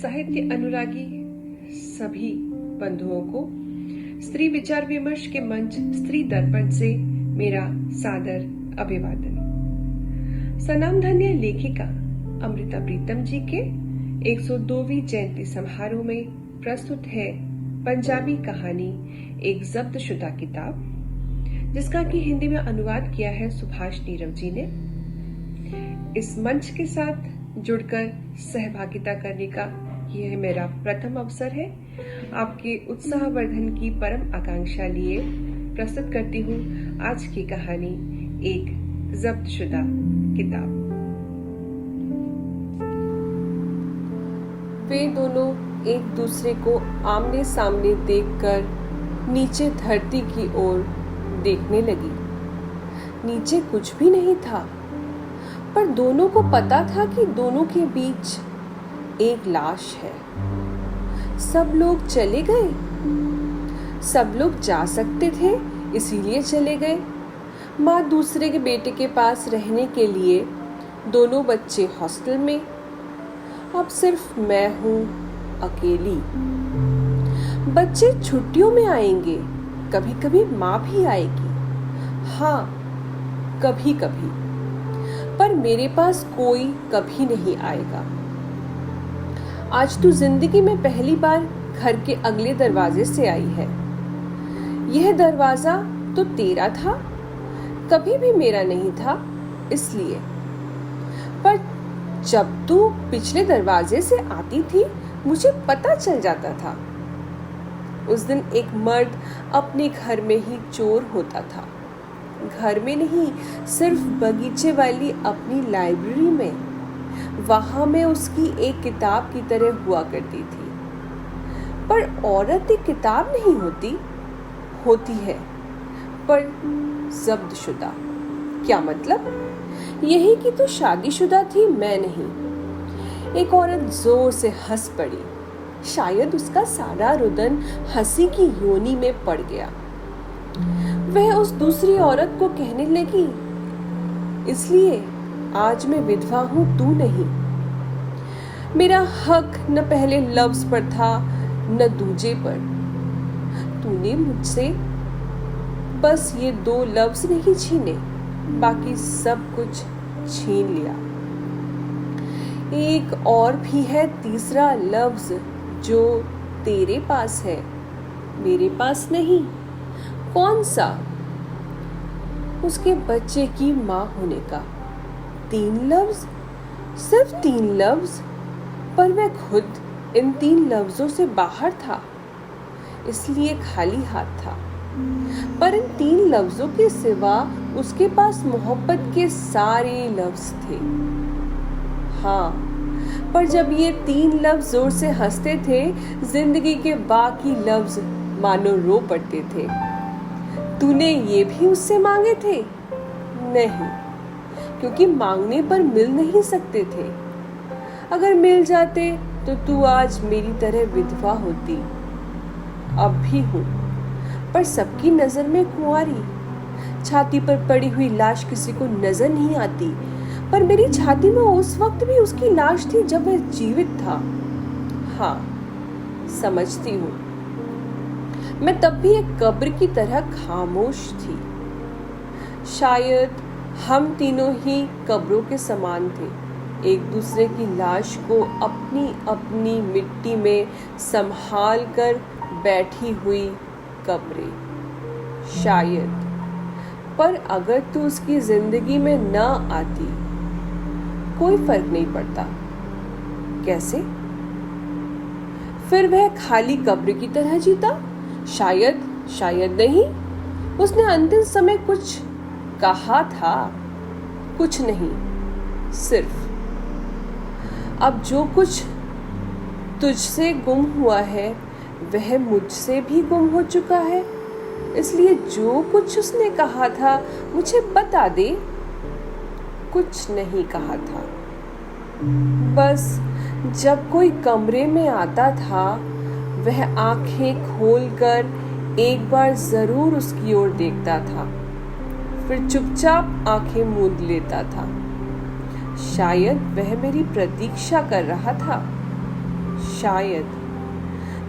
साहित्य अनुरागी सभी बंधुओं को स्त्री विचार विमर्श के मंच स्त्री दर्पण से मेरा सादर अभिवादन। सनामधन्य लेखिका अमृता प्रीतम जी के 102वीं जयंती समारोह में प्रस्तुत है पंजाबी कहानी एक जब्तशुदा किताब, जिसका कि हिंदी में अनुवाद किया है सुभाष नीरव जी ने। इस मंच के साथ जुड़कर सहभागिता करने का यह मेरा प्रथम अवसर है। आपके उत्साहवर्धन की परम आकांक्षा लिए प्रस्तुत करती हूँ आज की कहानी एक जब्तशुदा किताब। वे दोनों एक दूसरे को आमने सामने देखकर नीचे धरती की ओर देखने लगी। नीचे कुछ भी नहीं था, पर दोनों को पता था कि दोनों के बीच एक लाश है। सब लोग चले गए। सब लोग जा सकते थे, इसीलिए चले गए। माँ दूसरे के बेटे के पास रहने के लिए, दोनों बच्चे हॉस्टल में। अब सिर्फ मैं हूँ अकेली। बच्चे छुट्टियों में आएंगे, कभी कभी माँ भी आएगी। हाँ, कभी कभी, पर मेरे पास कोई कभी नहीं आएगा। आज तू जिंदगी में पहली बार घर के अगले दरवाजे से आई है। यह दरवाजा तो तेरा था, कभी भी मेरा नहीं था, इसलिए। पर जब तू पिछले दरवाजे से आती थी, मुझे पता चल जाता था। उस दिन एक मर्द अपने घर में ही चोर होता था। घर में नहीं, सिर्फ बगीचे वाली अपनी लाइब्रेरी में। वहां मैं उसकी एक किताब की तरह हुआ करती थी। पर औरत एक किताब नहीं होती, होती है, पर जब्तशुदा। क्या मतलब? यही कि तू शादीशुदा थी, मैं नहीं। एक औरत जोर से हंस पड़ी। शायद उसका सारा रुदन हंसी की योनि में पड़ गया। वह उस दूसरी औरत को कहने लगी, इसलिए आज मैं विधवा हूं, तू नहीं। मेरा हक न पहले लफ्ज पर था न दूजे पर। तूने मुझसे बस ये 2 लफ्ज नहीं छीने, बाकी सब कुछ छीन लिया। एक और भी है तीसरा लफ्ज जो तेरे पास है, मेरे पास नहीं। कौन सा? उसके बच्चे की माँ होने का। 3 लफ्ज, सिर्फ 3 लफ्ज, पर वह खुद इन 3 लफ्जों से बाहर था, इसलिए खाली हाथ था। पर इन 3 लफ्जों के सिवा उसके पास मोहब्बत के सारे लफ्ज थे। हाँ, पर जब ये 3 लफ्ज जोर से हंसते थे, जिंदगी के बाकी लफ्ज मानो रो पड़ते थे। तूने ये भी उससे मांगे थे? नहीं, क्योंकि मांगने पर मिल नहीं सकते थे। अगर मिल जाते तो तू आज मेरी तरह विधवा होती। अब भी हूँ, पर सबकी नजर में कुंवारी। छाती पर पड़ी हुई लाश किसी को नजर नहीं आती, पर मेरी छाती में उस वक्त भी उसकी लाश थी जब वह जीवित था। हाँ, समझती हूँ। मैं तब भी एक कब्र की तरह खामोश थी। शायद हम तीनों ही कब्रों के समान थे, एक दूसरे की लाश को अपनी अपनी मिट्टी में संभाल कर बैठी हुई कब्रें। शायद, पर अगर तू उसकी जिंदगी में न आती, कोई फर्क नहीं पड़ता। कैसे? फिर वह खाली कब्र की तरह जीता। शायद, शायद नहीं। उसने अंतिम समय कुछ कहा था। कुछ नहीं, सिर्फ अब जो कुछ तुझसे गुम हुआ है, वह मुझसे भी गुम हो चुका है। इसलिए जो कुछ उसने कहा था, मुझे बता दे। कुछ नहीं कहा था। बस जब कोई कमरे में आता था, वह आंखें खोलकर एक बार जरूर उसकी ओर देखता था, फिर चुपचाप आंखें मूंद लेता था। शायद वह मेरी प्रतीक्षा कर रहा था। शायद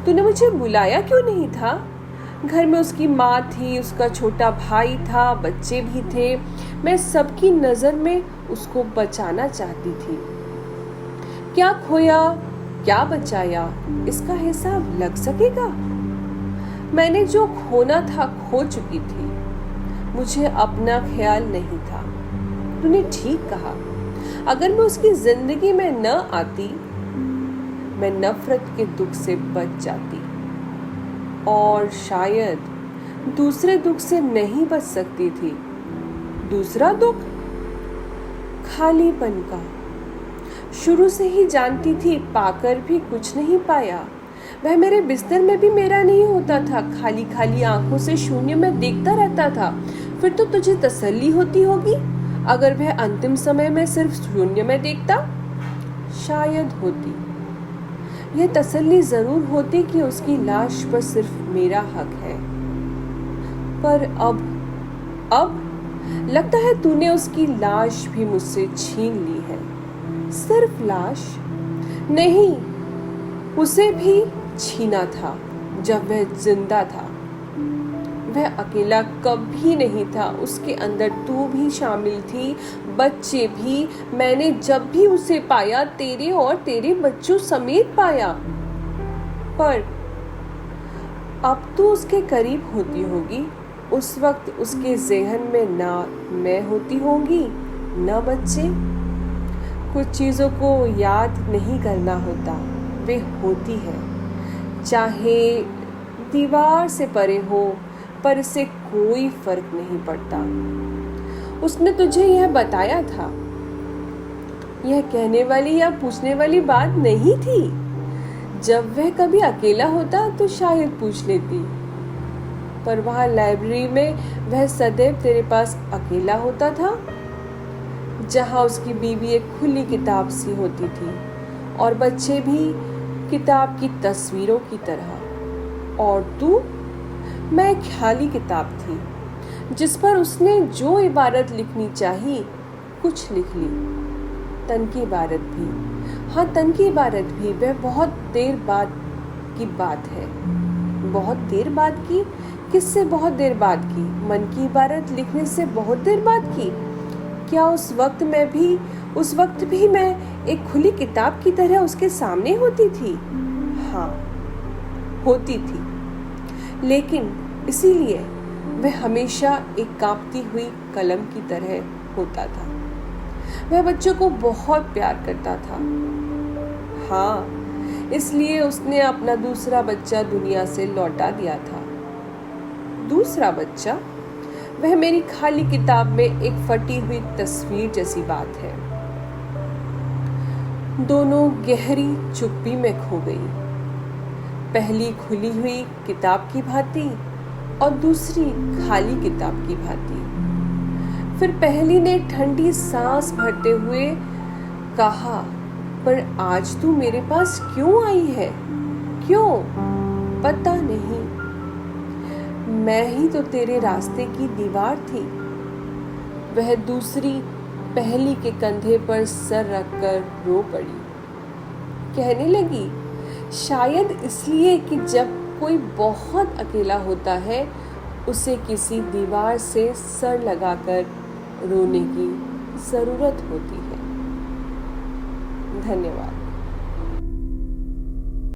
तूने मुझे बुलाया क्यों नहीं था? घर में उसकी माँ थी, उसका छोटा भाई था, बच्चे भी थे। मैं सबकी नज़र में उसको बचाना चाहती थी। क्या खोया, क्या बचाया, इसका हिसाब लग सकेगा? मैंने जो खोना था खो चुकी थी। मुझे अपना ख्याल नहीं था। तूने ठीक कहा, अगर मैं उसकी जिंदगी में न आती, मैं नफरत के दुख से बच जाती, और शायद दूसरे दुख से नहीं बच सकती थी। दूसरा दुख खालीपन का। शुरू से ही जानती थी, पाकर भी कुछ नहीं पाया। वह मेरे बिस्तर में भी मेरा नहीं होता था। खाली खाली आंखों से शून्य में देखता रहता था। फिर तो तुझे तसल्ली होती होगी अगर वह अंतिम समय में सिर्फ शून्य में देखता। शायद होती। यह तसल्ली जरूर होती कि उसकी लाश पर सिर्फ मेरा हक है। पर अब लगता है तूने उसकी लाश भी मुझसे छीन ली है। सिर्फ लाश नहीं, उसे भी छीना था जब वह जिंदा था। वह अकेला कभी नहीं था, उसके अंदर तू भी शामिल थी, बच्चे भी। मैंने जब भी उसे पाया, तेरे और तेरे बच्चों समेत पाया। पर अब तू उसके करीब होती होगी, उस वक्त उसके ज़हन में ना मैं होती होंगी ना बच्चे। कुछ चीज़ों को याद नहीं करना होता, वे होती है, चाहे दीवार से परे हो, पर इससे कोई फर्क नहीं पड़ता। उसने तुझे यह बताया था। यह कहने वाली या पूछने वाली बात नहीं थी। जब वह कभी अकेला होता तो शायद पूछ लेती, पर वहाँ लाइब्रेरी में वह सदैव तेरे पास अकेला होता था, जहाँ उसकी बीवी एक खुली किताब सी होती थी और बच्चे भी किताब की तस्वीरों की तरह। और तू, मैं एक खाली किताब थी जिस पर उसने जो इबारत लिखनी चाहिए कुछ लिख ली। तन की इबारत भी, हाँ तन की इबारत भी। वह बहुत देर बाद की बात है। बहुत देर बाद की? किससे बहुत देर बाद की? मन की इबारत लिखने से बहुत देर बाद की? क्या उस वक्त भी मैं एक खुली किताब की तरह उसके सामने होती थी? हाँ, होती थी। लेकिन इसीलिए वह हमेशा एक कांपती हुई कलम की तरह होता था। वह बच्चों को बहुत प्यार करता था। हाँ, इसलिए उसने अपना दूसरा बच्चा दुनिया से लौटा दिया था। दूसरा बच्चा? वह मेरी खाली किताब में एक फटी हुई तस्वीर जैसी बात है। दोनों गहरी चुप्पी में खो गई। पहली खुली हुई किताब की भांति और दूसरी खाली किताब की भांति। फिर पहली ने ठंडी सांस भरते हुए कहा, पर आज तू मेरे पास क्यों आई है? क्यों? पता नहीं। मैं ही तो तेरे रास्ते की दीवार थी। वह दूसरी पहली के कंधे पर सर रखकर रो पड़ी। कहने लगी, शायद इसलिए कि जब कोई बहुत अकेला होता है, उसे किसी दीवार से सर लगाकर रोने की जरूरत होती है। धन्यवाद।